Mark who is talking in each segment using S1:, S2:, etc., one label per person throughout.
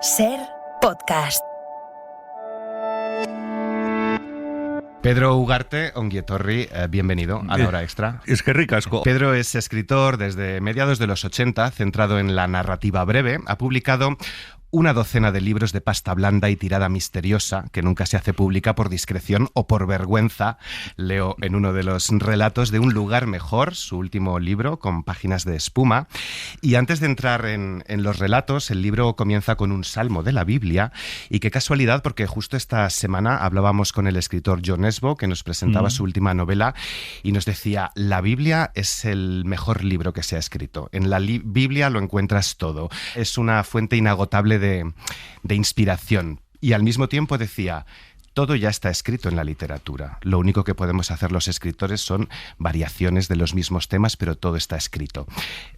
S1: SER Podcast.
S2: Pedro Ugarte, ongi etorri, bienvenido a La Hora Extra.
S3: Es que ricasco.
S2: Pedro es escritor desde mediados de los 80, centrado en la narrativa breve. Ha publicado una docena de libros de pasta blanda y tirada misteriosa que nunca se hace pública por discreción o por vergüenza. Leo en uno de los relatos de Un lugar mejor, su último libro, con páginas de espuma. Y antes de entrar en los relatos, el libro comienza con un salmo de la Biblia. Y qué casualidad, porque justo esta semana hablábamos con el escritor Jon Esbo, que nos presentaba su última novela, y nos decía: la Biblia es el mejor libro que se ha escrito. En la Biblia lo encuentras todo. Es una fuente inagotable de inspiración. Y al mismo tiempo decía: todo ya está escrito en la literatura. Lo único que podemos hacer los escritores son variaciones de los mismos temas, pero todo está escrito.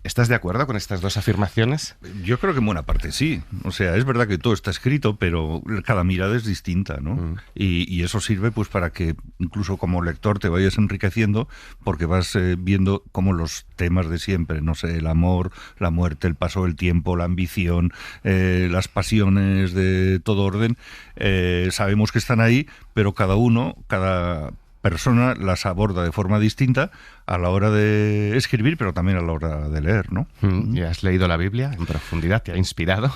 S2: ¿Estás de acuerdo con estas dos afirmaciones?
S3: Yo creo que en buena parte sí. O sea, es verdad que todo está escrito, pero cada mirada es distinta, ¿no? Y eso sirve pues para que incluso como lector te vayas enriqueciendo, porque vas viendo cómo los temas de siempre, no sé, el amor, la muerte, el paso del tiempo, la ambición, las pasiones de todo orden, sabemos que están ahí, pero cada persona las aborda de forma distinta a la hora de escribir, pero también a la hora de leer, ¿no?
S2: ¿Y has leído la Biblia en profundidad? ¿Te ha inspirado?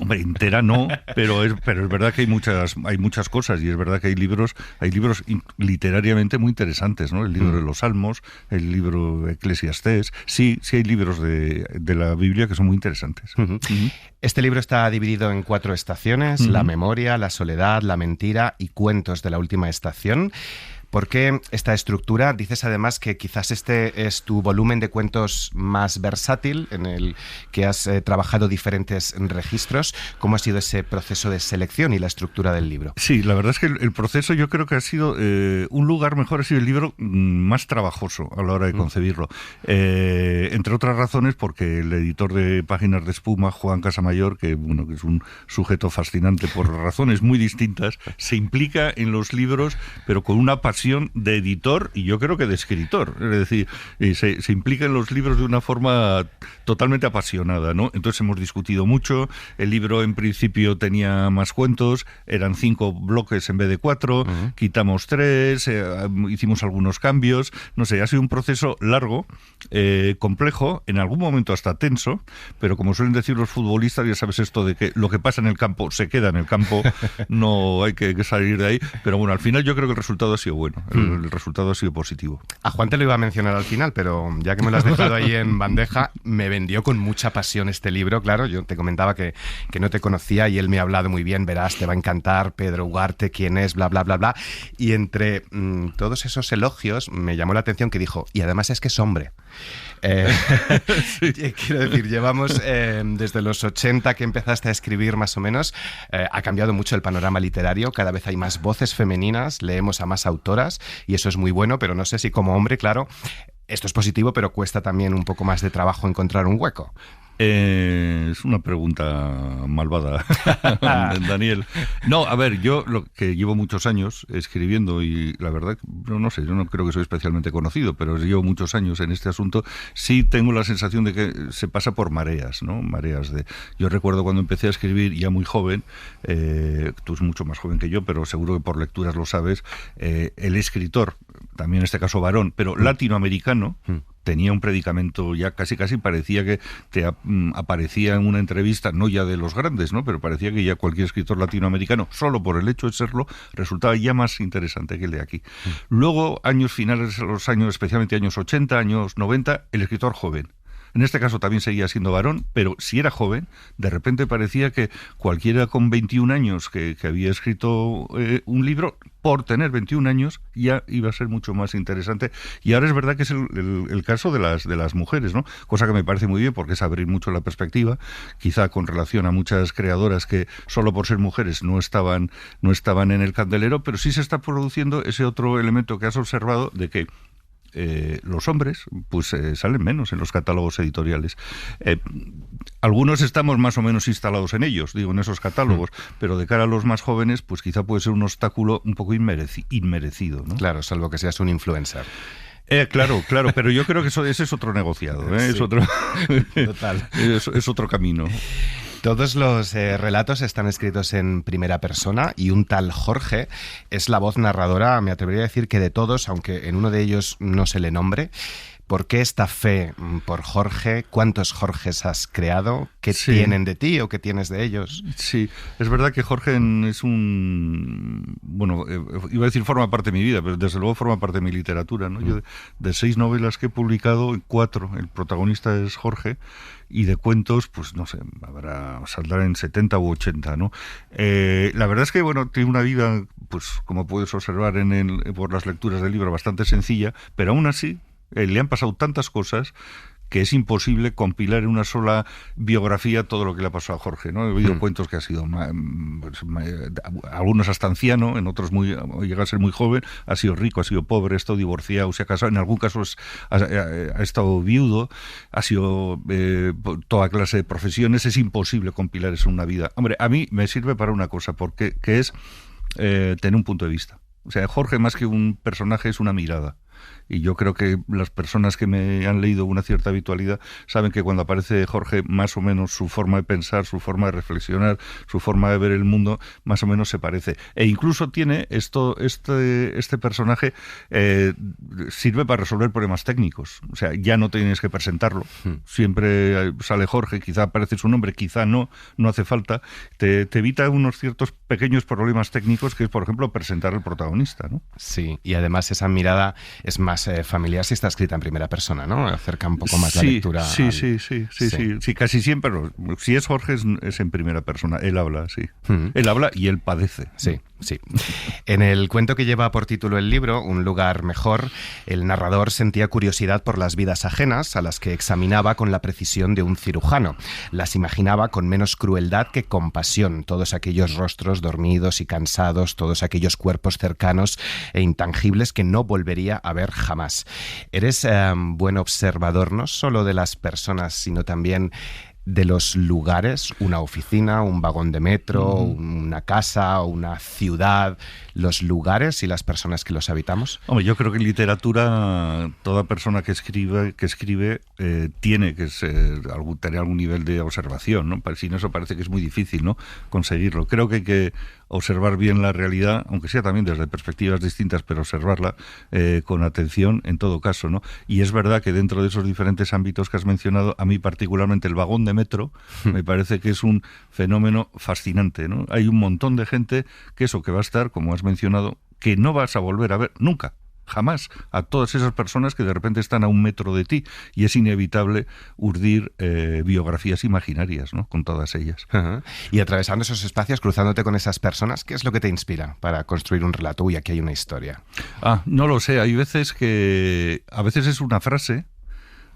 S3: Hombre, entera no, pero es verdad que hay muchas cosas, y es verdad que hay libros literariamente muy interesantes, ¿no? El libro de los Salmos, el libro de Eclesiastés, sí hay libros de la Biblia que son muy interesantes.
S2: Este libro está dividido en 4 estaciones: la memoria, la soledad, la mentira y cuentos de la última estación. ¿Por qué esta estructura? Dices además que quizás este es tu volumen de cuentos más versátil, en el que has trabajado diferentes registros. ¿Cómo ha sido ese proceso de selección y la estructura del libro?
S3: Sí, la verdad es que el proceso, yo creo que ha sido Un lugar mejor, ha sido el libro más trabajoso a la hora de concebirlo. Entre otras razones porque el editor de Páginas de Espuma, Juan Casamayor, que es un sujeto fascinante por razones muy distintas, se implica en los libros, pero con una pasión de editor y yo creo que de escritor. Es decir, se implica en los libros de una forma totalmente apasionada, ¿no? Entonces hemos discutido mucho. El libro en principio tenía más cuentos, eran 5 bloques en vez de 4, quitamos 3, hicimos algunos cambios. No sé, ha sido un proceso largo, complejo, en algún momento hasta tenso, pero como suelen decir los futbolistas, ya sabes esto de que lo que pasa en el campo se queda en el campo, no hay que salir de ahí, pero bueno, al final yo creo que el resultado ha sido bueno. El resultado ha sido positivo.
S2: A Juan te lo iba a mencionar al final, pero ya que me lo has dejado ahí en bandeja, me vendió con mucha pasión este libro. Claro, yo te comentaba que no te conocía y él me ha hablado muy bien. Verás, te va a encantar, Pedro Ugarte, quién es, bla, bla, bla, bla. Y entre todos esos elogios me llamó la atención que dijo: y además es que es hombre. Quiero decir, llevamos desde los 80 que empezaste a escribir más o menos, ha cambiado mucho el panorama literario, cada vez hay más voces femeninas, leemos a más autoras y eso es muy bueno, pero no sé si como hombre, claro, esto es positivo, pero cuesta también un poco más de trabajo encontrar un hueco.
S3: Es una pregunta malvada, Daniel. No, a ver, yo lo que llevo muchos años escribiendo y la verdad, no sé, yo no creo que soy especialmente conocido, pero llevo muchos años en este asunto. Sí tengo la sensación de que se pasa por mareas, ¿no? Mareas de... Yo recuerdo cuando empecé a escribir ya muy joven, tú eres mucho más joven que yo, pero seguro que por lecturas lo sabes, el escritor, también en este caso varón, pero latinoamericano, tenía un predicamento, ya casi parecía que te aparecía en una entrevista, no ya de los grandes, ¿no? Pero parecía que ya cualquier escritor latinoamericano, solo por el hecho de serlo, resultaba ya más interesante que el de aquí. Luego, años finales, los años, especialmente años 80, años 90, el escritor joven. En este caso también seguía siendo varón, pero si era joven, de repente parecía que cualquiera con 21 años que había escrito un libro, por tener 21 años, ya iba a ser mucho más interesante. Y ahora es verdad que es el caso de las mujeres, ¿no? Cosa que me parece muy bien porque es abrir mucho la perspectiva, quizá con relación a muchas creadoras que solo por ser mujeres no estaban en el candelero, pero sí se está produciendo ese otro elemento que has observado de que los hombres pues salen menos en los catálogos editoriales. Algunos estamos más o menos instalados en ellos, digo, en esos catálogos, pero de cara a los más jóvenes, pues quizá puede ser un obstáculo un poco inmerecido, ¿no?
S2: Claro, salvo que seas un influencer.
S3: Claro, pero yo creo que ese es otro negociado, ¿eh?
S2: Sí.
S3: Es otro,
S2: Total.
S3: es otro camino.
S2: Todos los relatos están escritos en primera persona y un tal Jorge es la voz narradora, me atrevería a decir que de todos, aunque en uno de ellos no se le nombre. ¿Por qué esta fe por Jorge? ¿Cuántos Jorges has creado? ¿Qué tienen de ti o qué tienes de ellos?
S3: Sí, es verdad que Jorge es un... Bueno, iba a decir forma parte de mi vida, pero desde luego forma parte de mi literatura, ¿no? Yo de 6 novelas que he publicado, 4, el protagonista es Jorge, y de cuentos, pues no sé, saldrá en 70 u 80, ¿no? La verdad es que, bueno, tiene una vida, pues como puedes observar por las lecturas del libro, bastante sencilla, pero aún así le han pasado tantas cosas que es imposible compilar en una sola biografía todo lo que le ha pasado a Jorge, ¿no? He oído cuentos que ha sido algunos hasta anciano, en otros llega a ser muy joven, ha sido rico, ha sido pobre, ha estado divorciado, se ha casado, en algún caso ha estado viudo, ha sido toda clase de profesiones. Es imposible compilar eso en una vida. Hombre, a mí me sirve para una cosa, que es tener un punto de vista. O sea, Jorge, más que un personaje, es una mirada. Y yo creo que las personas que me han leído una cierta habitualidad saben que cuando aparece Jorge, más o menos su forma de pensar, su forma de reflexionar, su forma de ver el mundo, más o menos se parece. E incluso tiene este personaje sirve para resolver problemas técnicos. O sea, ya no tienes que presentarlo. Siempre sale Jorge, quizá aparece su nombre, quizá no hace falta. Te evita unos ciertos pequeños problemas técnicos, que es, por ejemplo, presentar al protagonista, ¿no?
S2: Sí, y además esa mirada es más familiar si está escrita en primera persona, ¿no? Acerca un poco más la lectura.
S3: Sí, casi siempre. Si es Jorge, es en primera persona. Él habla, sí. Él habla y él padece.
S2: Sí. En el cuento que lleva por título el libro, Un lugar mejor, el narrador sentía curiosidad por las vidas ajenas, a las que examinaba con la precisión de un cirujano. Las imaginaba con menos crueldad que compasión, todos aquellos rostros dormidos y cansados, todos aquellos cuerpos cercanos e intangibles que no volvería a ver jamás. Eres buen observador no solo de las personas, sino también de los lugares, una oficina, un vagón de metro, una casa, una ciudad, los lugares y las personas que los habitamos.
S3: Hombre, yo creo que en literatura toda persona que escribe tiene que tener algún nivel de observación, ¿no? Sin eso parece que es muy difícil, ¿no?, conseguirlo. Creo que hay que observar bien la realidad, aunque sea también desde perspectivas distintas, pero observarla con atención en todo caso, ¿no? Y es verdad que dentro de esos diferentes ámbitos que has mencionado, a mí particularmente el vagón de metro me parece que es un fenómeno fascinante, ¿no? Hay un montón de gente que va a estar, como has mencionado, que no vas a volver a ver nunca. Jamás, a todas esas personas que de repente están a 1 metro de ti, y es inevitable urdir biografías imaginarias, ¿no?, con todas ellas.
S2: Uh-huh. Y atravesando esos espacios, cruzándote con esas personas, ¿qué es lo que te inspira para construir un relato? Uy, aquí hay una historia.
S3: No lo sé, hay veces a veces es una frase.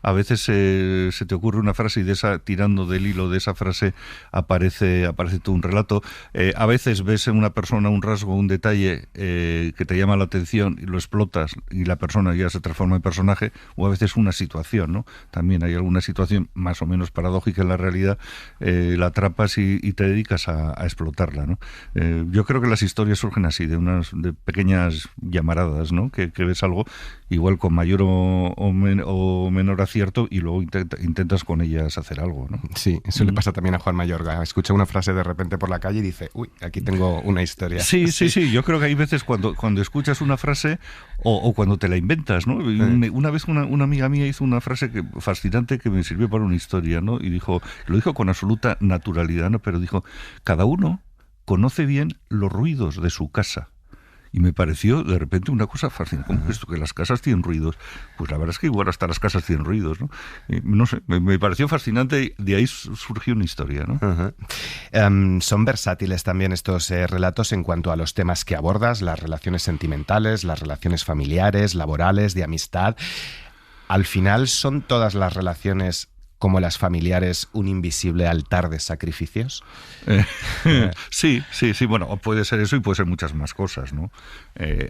S3: A veces se te ocurre una frase y tirando del hilo de esa frase aparece todo un relato. A veces ves en una persona un rasgo, un detalle que te llama la atención y lo explotas y la persona ya se transforma en personaje, o a veces una situación, ¿no? También hay alguna situación más o menos paradójica en la realidad, la atrapas y te dedicas a explotarla, ¿no? Yo creo que las historias surgen así, de pequeñas llamaradas, ¿no? Que ves algo igual con mayor o menor acierto y luego intentas con ellas hacer algo, ¿no?
S2: Sí, eso le pasa también a Juan Mayorga. Escucha una frase de repente por la calle y dice, uy, aquí tengo una historia.
S3: Sí. Yo creo que hay veces cuando escuchas una frase o cuando te la inventas, ¿no? Una vez una amiga mía hizo una frase fascinante que me sirvió para una historia, ¿no? Y lo dijo con absoluta naturalidad, ¿no? Pero dijo, cada uno conoce bien los ruidos de su casa. Y me pareció de repente una cosa fascinante. ¿Cómo es esto? Que las casas tienen ruidos. Pues la verdad es que igual hasta las casas tienen ruidos, ¿no? No sé, me pareció fascinante y de ahí surgió una historia, ¿no?
S2: Uh-huh. Son versátiles también estos relatos en cuanto a los temas que abordas, las relaciones sentimentales, las relaciones familiares, laborales, de amistad. Al final, ¿son todas las relaciones como las familiares un invisible altar de sacrificios?
S3: Sí, bueno, puede ser eso y puede ser muchas más cosas, ¿no?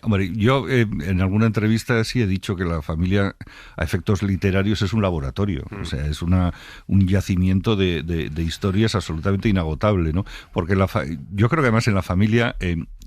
S3: Hombre, yo en alguna entrevista sí he dicho que la familia a efectos literarios es un laboratorio, o sea, es un yacimiento de historias absolutamente inagotable, ¿no? Porque yo creo que además en la familia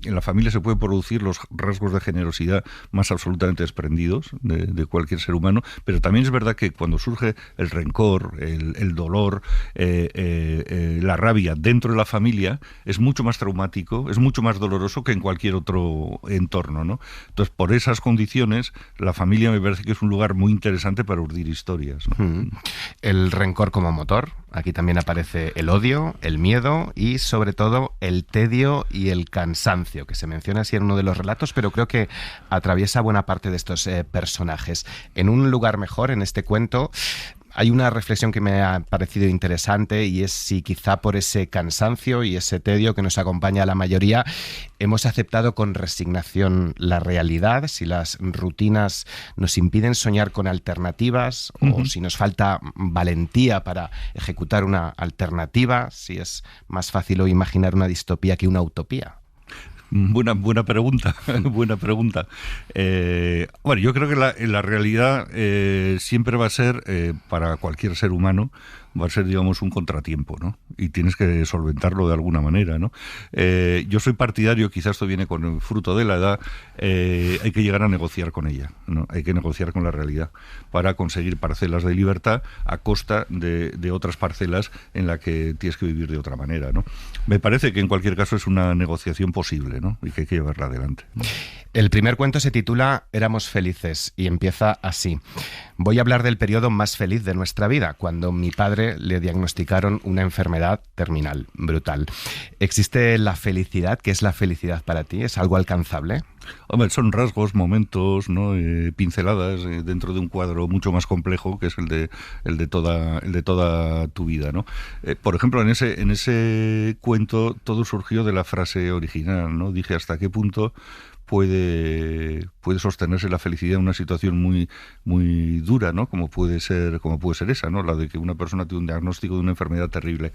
S3: en la familia se pueden producir los rasgos de generosidad más absolutamente desprendidos de cualquier ser humano, pero también es verdad que cuando surge el rencor, el dolor, la rabia dentro de la familia, es mucho más traumático, es mucho más doloroso que en cualquier otro entorno, ¿no? Entonces, por esas condiciones, la familia me parece que es un lugar muy interesante para urdir historias, ¿no?
S2: El rencor como motor. Aquí también aparece el odio, el miedo y, sobre todo, el tedio y el cansancio, que se menciona así en uno de los relatos, pero creo que atraviesa buena parte de estos personajes. En un lugar mejor, en este cuento, hay una reflexión que me ha parecido interesante, y es si quizá por ese cansancio y ese tedio que nos acompaña a la mayoría hemos aceptado con resignación la realidad, si las rutinas nos impiden soñar con alternativas, o si nos falta valentía para ejecutar una alternativa, si es más fácil hoy imaginar una distopía que una utopía.
S3: Buena pregunta, buena pregunta. Bueno, yo creo que la realidad siempre va a ser, para cualquier ser humano, va a ser, digamos, un contratiempo, ¿no? Y tienes que solventarlo de alguna manera, ¿no? Yo soy partidario, quizás esto viene con el fruto de la edad, hay que llegar a negociar con ella, ¿no? Hay que negociar con la realidad para conseguir parcelas de libertad a costa de otras parcelas en las que tienes que vivir de otra manera, ¿no? Me parece que en cualquier caso es una negociación posible, ¿no? Y que hay que llevarla adelante, ¿no?
S2: El primer cuento se titula Éramos felices y empieza así. Voy a hablar del periodo más feliz de nuestra vida, cuando mi padre le diagnosticaron una enfermedad terminal, brutal. ¿Existe la felicidad? ¿Qué es la felicidad para ti? ¿Es algo alcanzable?
S3: Hombre, son rasgos, momentos, ¿no? Pinceladas dentro de un cuadro mucho más complejo que es el de toda tu vida, ¿no? Por ejemplo, en ese cuento todo surgió de la frase original, ¿no? Dije, ¿hasta qué punto puede sostenerse la felicidad en una situación muy dura, ¿no? Como puede ser esa, ¿no? La de que una persona tiene un diagnóstico de una enfermedad terrible.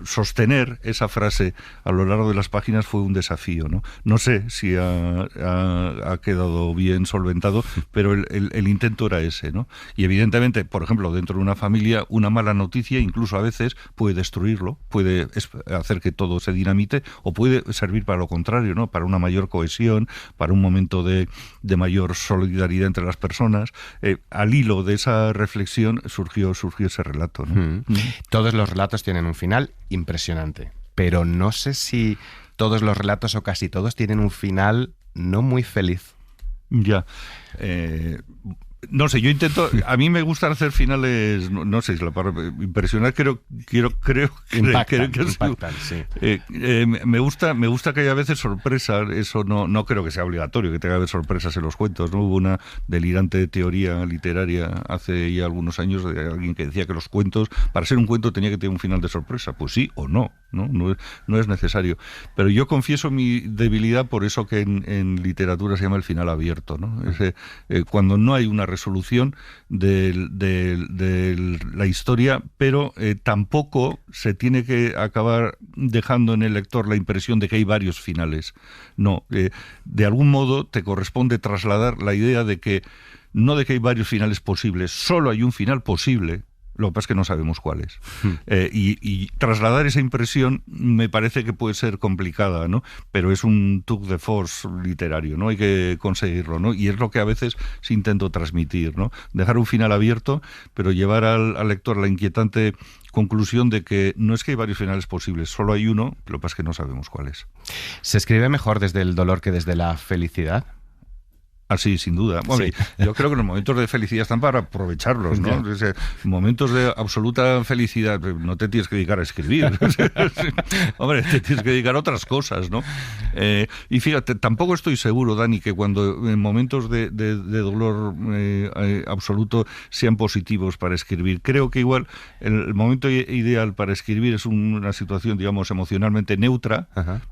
S3: Sostener esa frase a lo largo de las páginas fue un desafío, ¿no? No sé si ha quedado bien solventado, pero el intento era ese, ¿no? Y evidentemente, por ejemplo, dentro de una familia, una mala noticia incluso a veces puede destruirlo, puede hacer que todo se dinamite, o puede servir para lo contrario, ¿no? Para una mayor cohesión, para un momento de mayor solidaridad entre las personas. Al hilo de esa reflexión surgió ese relato, ¿no?
S2: Todos los relatos tienen un final impresionante, pero no sé si todos los relatos o casi todos tienen un final no muy feliz.
S3: Ya. No sé, yo intento, a mí me gusta hacer finales, no sé si la palabra impresionar, creo que
S2: impactan, sí.
S3: Me gusta que haya a veces sorpresa, eso no creo que sea obligatorio que tenga que haber sorpresas en los cuentos, ¿no? Hubo una delirante teoría literaria hace ya algunos años de alguien que decía que los cuentos, para ser un cuento tenía que tener un final de sorpresa, pues sí o no es necesario, pero yo confieso mi debilidad por eso que en literatura se llama el final abierto, ¿no? Cuando no hay una resolución de la historia, pero tampoco se tiene que acabar dejando en el lector la impresión de que hay varios finales. No, de algún modo te corresponde trasladar la idea de que no de que hay varios finales posibles, solo hay un final posible. Lo que pasa es que no sabemos cuál es. Y trasladar esa impresión me parece que puede ser complicada, ¿no? Pero es un tour de force literario, ¿no? Hay que conseguirlo, ¿no? Y es lo que a veces sí intento transmitir, ¿no? Dejar un final abierto, pero llevar al lector la inquietante conclusión de que no es que hay varios finales posibles, solo hay uno, lo que pasa es que no sabemos cuál es.
S2: ¿Se escribe mejor desde el dolor que desde la felicidad?
S3: Ah, sí, sin duda. Bueno, sí. Yo creo que los momentos de felicidad están para aprovecharlos, ¿no? Momentos de absoluta felicidad, no te tienes que dedicar a escribir. Hombre, te tienes que dedicar a otras cosas, ¿no? Y fíjate, tampoco estoy seguro, Dani, que cuando en momentos de dolor absoluto sean positivos para escribir. Creo que igual el momento ideal para escribir es una situación, digamos, emocionalmente neutra,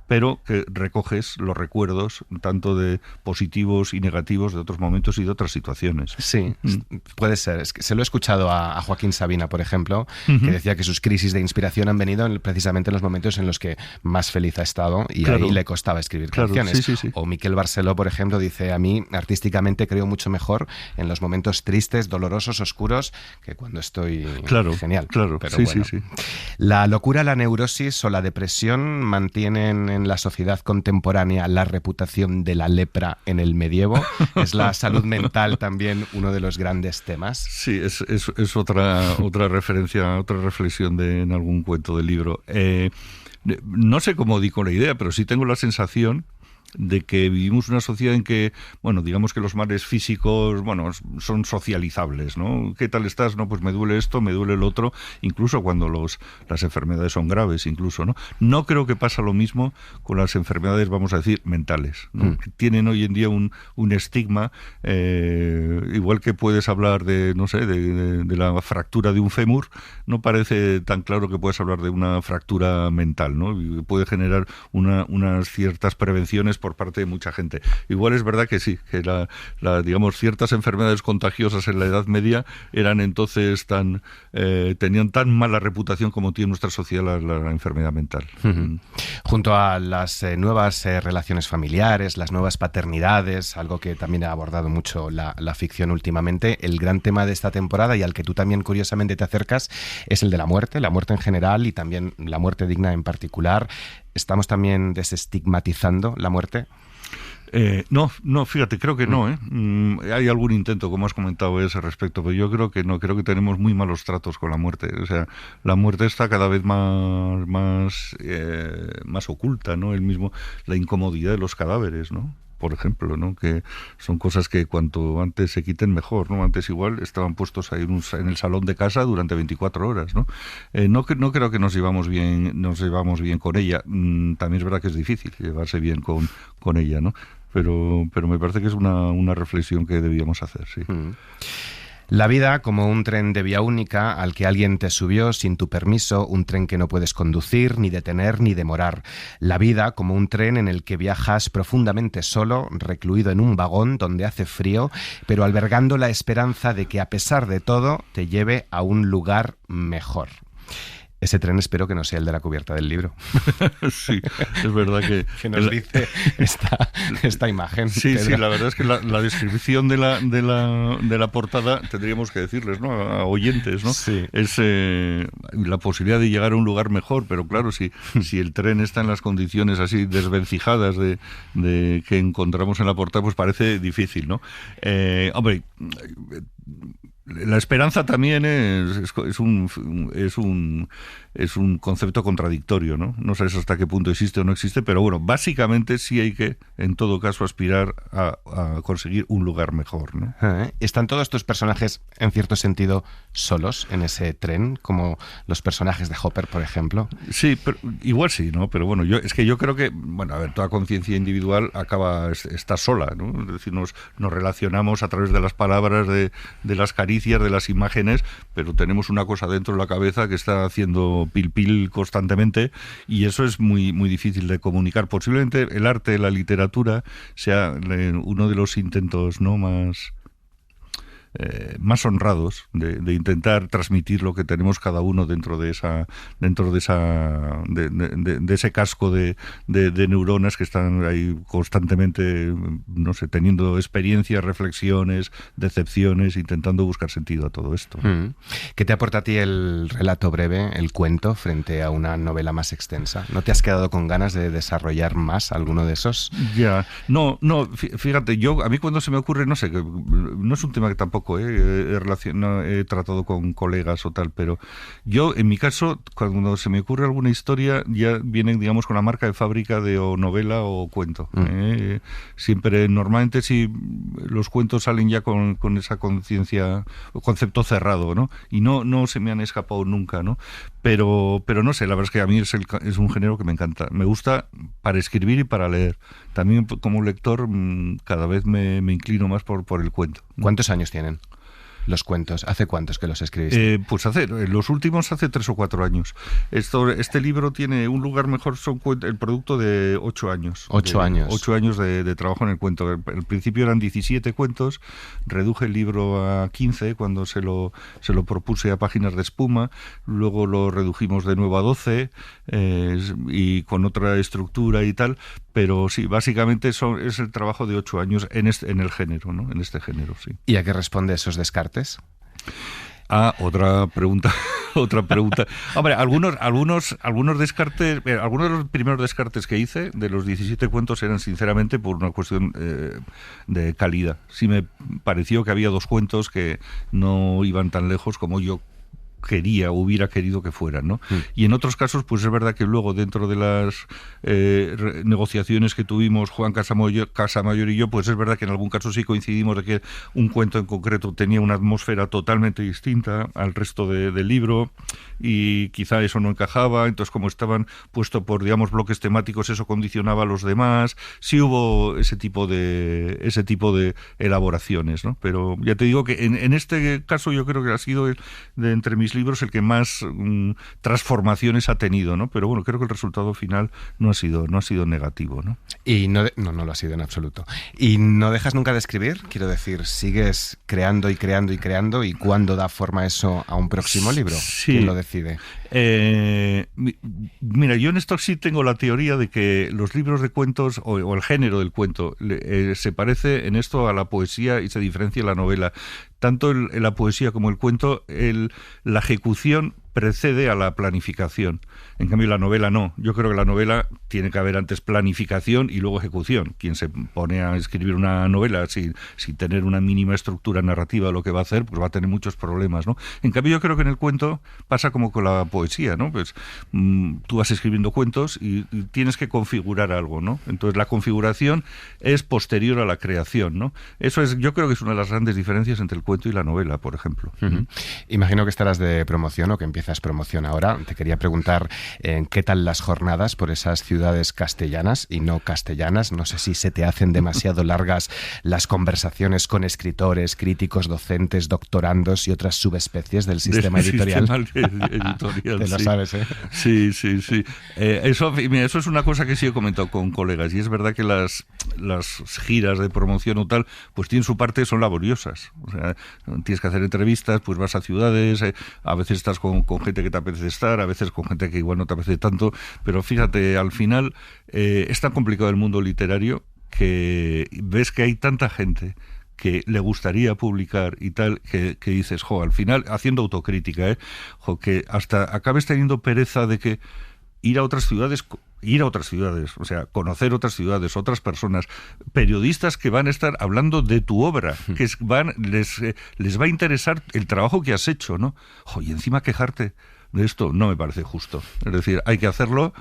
S3: pero que recoges los recuerdos, tanto de positivos y negativos, de otros momentos y de otras situaciones.
S2: Sí, puede ser. Es que se lo he escuchado a Joaquín Sabina, por ejemplo, que decía que sus crisis de inspiración han venido precisamente en los momentos en los que más feliz ha estado y ahí le costaba escribir canciones.
S3: Sí.
S2: O Miquel Barceló, por ejemplo, dice: a mí artísticamente creo mucho mejor en los momentos tristes, dolorosos, oscuros, que cuando estoy genial.
S3: Claro,
S2: pero
S3: sí,
S2: bueno.
S3: sí.
S2: La locura, la neurosis o la depresión mantienen en la sociedad contemporánea la reputación de la lepra en el medievo. ¿Es la salud mental también uno de los grandes temas?
S3: Sí, es otra referencia, otra reflexión en algún cuento del libro. No sé cómo di con la idea, pero sí tengo la sensación de que vivimos una sociedad en que, bueno, digamos que los males físicos, bueno, son socializables, ¿no? ¿Qué tal estás? No, pues me duele esto, me duele el otro, incluso cuando las enfermedades son graves, incluso, ¿no? No creo que pasa lo mismo con las enfermedades, vamos a decir, mentales, ¿no? Que tienen hoy en día un estigma, igual que puedes hablar de, no sé, de la fractura de un fémur, no parece tan claro que puedes hablar de una fractura mental, ¿no? Y puede generar unas ciertas prevenciones por parte de mucha gente. Igual es verdad que sí, que digamos, ciertas enfermedades contagiosas en la Edad Media eran entonces tenían tan mala reputación como tiene nuestra sociedad la enfermedad mental.
S2: Junto a las nuevas relaciones familiares, las nuevas paternidades, algo que también ha abordado mucho la ficción últimamente, el gran tema de esta temporada y al que tú también curiosamente te acercas es el de la muerte en general y también la muerte digna en particular. ¿Estamos también desestigmatizando la muerte?
S3: No, fíjate, creo que no, ¿eh? Hay algún intento, como has comentado, a ese respecto, pero yo creo que no, creo que tenemos muy malos tratos con la muerte. O sea, la muerte está cada vez más oculta, ¿no? La incomodidad de los cadáveres, ¿no? Por ejemplo, ¿no? Que son cosas que cuanto antes se quiten mejor, ¿no? Antes igual estaban puestos ahí en el salón de casa durante 24 horas, ¿no? No creo que nos llevamos bien con ella. También es verdad que es difícil llevarse bien con ella, ¿no? Pero me parece que es una reflexión que debíamos hacer, sí.
S2: La vida como un tren de vía única al que alguien te subió sin tu permiso, un tren que no puedes conducir, ni detener, ni demorar. La vida como un tren en el que viajas profundamente solo, recluido en un vagón donde hace frío, pero albergando la esperanza de que a pesar de todo te lleve a un lugar mejor. Ese tren espero que no sea el de la cubierta del libro.
S3: Sí, es verdad que
S2: nos dice esta imagen.
S3: Sí, Pedro. Sí, la verdad es que la descripción de la portada tendríamos que decirles, ¿no? A oyentes, ¿no?
S2: Sí.
S3: Es la posibilidad de llegar a un lugar mejor, pero claro, si el tren está en las condiciones así desvencijadas de que encontramos en la portada, pues parece difícil, ¿no? Hombre, la esperanza también es un concepto contradictorio, ¿no? No sabes hasta qué punto existe o no existe, pero bueno, básicamente sí hay que, en todo caso, aspirar a conseguir un lugar mejor, ¿no?
S2: ¿Están todos estos personajes, en cierto sentido, solos en ese tren, como los personajes de Hopper, por ejemplo?
S3: Sí, pero, igual sí, ¿no? Pero bueno, yo creo que, bueno, a ver, toda conciencia individual está sola, ¿no? Es decir, nos relacionamos a través de las palabras, de las caricias, de las imágenes, pero tenemos una cosa dentro de la cabeza que está haciendo pil constantemente y eso es muy, muy difícil de comunicar. Posiblemente el arte, la literatura sea uno de los intentos no más honrados de intentar transmitir lo que tenemos cada uno dentro de ese casco de neuronas que están ahí constantemente, no sé, teniendo experiencias, reflexiones, decepciones, intentando buscar sentido a todo esto.
S2: ¿Qué te aporta a ti el relato breve, el cuento, frente a una novela más extensa? ¿No te has quedado con ganas de desarrollar más alguno de esos?
S3: Ya, no, fíjate, a mí cuando se me ocurre, no sé, no es un tema que tampoco he tratado con colegas o tal, pero yo, en mi caso, cuando se me ocurre alguna historia, ya vienen, digamos, con la marca de fábrica de o novela o cuento. Siempre, normalmente, si los cuentos salen ya con esa conciencia, concepto cerrado, ¿no? Y no se me han escapado nunca, ¿no? Pero no sé, la verdad es que a mí es un género que me encanta. Me gusta para escribir y para leer. También como lector cada vez me inclino más por el cuento.
S2: ¿Cuántos años tienen los cuentos? ¿Hace cuántos que los escribiste?
S3: Pues los últimos hace 3 o 4 años. Este libro tiene un lugar mejor, el producto de 8 años.
S2: 8 años.
S3: 8 años de trabajo en el cuento. Al principio eran 17 cuentos, reduje el libro a 15 cuando se lo propuse a Páginas de Espuma, luego lo redujimos de nuevo a 12 y con otra estructura y tal, pero sí, básicamente es el trabajo de 8 años en el género, ¿no? En este género, sí.
S2: ¿Y a qué responde esos descartes?
S3: Otra pregunta. Otra pregunta. Hombre, algunos descartes, algunos de los primeros descartes que hice de los 17 cuentos eran sinceramente por una cuestión de calidad. Sí me pareció que había 2 cuentos que no iban tan lejos como yo hubiera querido que fueran, ¿no? Y en otros casos, pues es verdad que luego dentro de las negociaciones que tuvimos Juan Casamayor y yo, pues es verdad que en algún caso sí coincidimos de que un cuento en concreto tenía una atmósfera totalmente distinta al resto del libro y quizá eso no encajaba, entonces como estaban puestos por, digamos, bloques temáticos, eso condicionaba a los demás. Sí hubo ese tipo de elaboraciones, ¿no? Pero ya te digo que en este caso yo creo que ha sido entre mis libros el que más transformaciones ha tenido, ¿no? Pero bueno, creo que el resultado final no ha sido negativo, ¿no?
S2: Y no lo ha sido en absoluto. ¿Y no dejas nunca de escribir? Quiero decir, ¿sigues creando y creando y creando? ¿Y cuándo da forma eso a un próximo libro?
S3: Sí.
S2: ¿Quién lo decide?
S3: Mira, yo en esto sí tengo la teoría de que los libros de cuentos o el género del cuento se parece en esto a la poesía y se diferencia de la novela. Tanto en la poesía como el cuento, la ejecución precede a la planificación. En cambio, la novela no. Yo creo que la novela tiene que haber antes planificación y luego ejecución. Quien se pone a escribir una novela sin tener una mínima estructura narrativa de lo que va a hacer, pues va a tener muchos problemas, ¿no? En cambio, yo creo que en el cuento pasa como con la poesía, ¿no? Pues tú vas escribiendo cuentos y tienes que configurar algo, ¿no? Entonces, la configuración es posterior a la creación, ¿no? Yo creo que es una de las grandes diferencias entre el cuento y la novela, por ejemplo.
S2: Uh-huh. Imagino que estarás de promoción o que empiezas promoción ahora. Te quería preguntar qué tal las jornadas por esas ciudades castellanas y no castellanas. No sé si se te hacen demasiado largas las conversaciones con escritores, críticos, docentes, doctorandos y otras subespecies del sistema editorial.
S3: Editorial,
S2: Te lo sabes, ¿eh?
S3: Sí. Eso es una cosa que sí he comentado con colegas y es verdad que las giras de promoción o tal, pues tienen su parte, son laboriosas. O sea, tienes que hacer entrevistas, pues vas a ciudades, a veces estás con gente que te apetece estar, a veces con gente que igual no te apetece tanto, pero fíjate, al final es tan complicado el mundo literario que ves que hay tanta gente que le gustaría publicar y tal, que dices, al final, haciendo autocrítica, que hasta acabes teniendo pereza de que ir a otras ciudades, o sea, conocer otras ciudades, otras personas, periodistas que van a estar hablando de tu obra, que les va a interesar el trabajo que has hecho, ¿no? Y encima quejarte de esto no me parece justo. Es decir, hay que hacerlo,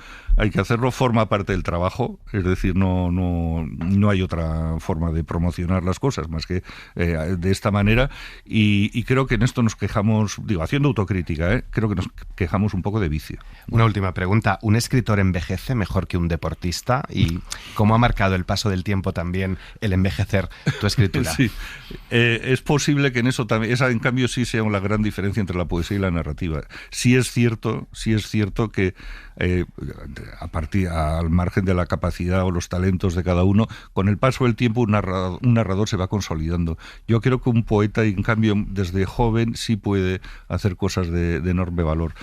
S3: forma parte del trabajo, es decir, no hay otra forma de promocionar las cosas más que de esta manera, y creo que en esto nos quejamos, haciendo autocrítica, creo que nos quejamos un poco de vicio.
S2: Una última pregunta, ¿un escritor envejece mejor que un deportista? ¿Y cómo ha marcado el paso del tiempo también el envejecer tu escritura?
S3: Sí, es posible que en eso también, esa en cambio sí sea la gran diferencia entre la poesía y la narrativa. Sí es cierto que al margen de la capacidad o los talentos de cada uno, con el paso del tiempo un narrador se va consolidando. Yo creo que un poeta, en cambio, desde joven sí puede hacer cosas de enorme valor.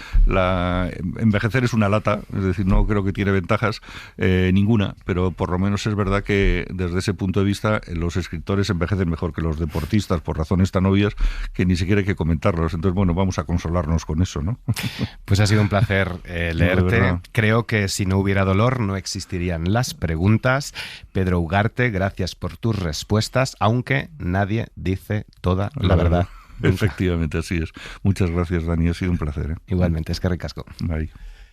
S3: Envejecer es una lata, es decir, no creo que tiene ventajas ninguna, pero por lo menos es verdad que desde ese punto de vista los escritores envejecen mejor que los deportistas por razones tan obvias que ni siquiera hay que comentarlos. Entonces, bueno, vamos a consolarnos con eso, ¿no?
S2: Pues ha sido un placer leerte. Creo que si no hubiera dolor no existirían las preguntas. Pedro Ugarte, gracias por tus respuestas, aunque nadie dice toda la verdad.
S3: Efectivamente, así es. Muchas gracias, Dani, ha sido un placer.
S2: Igualmente, es que ricasco.
S3: Bye.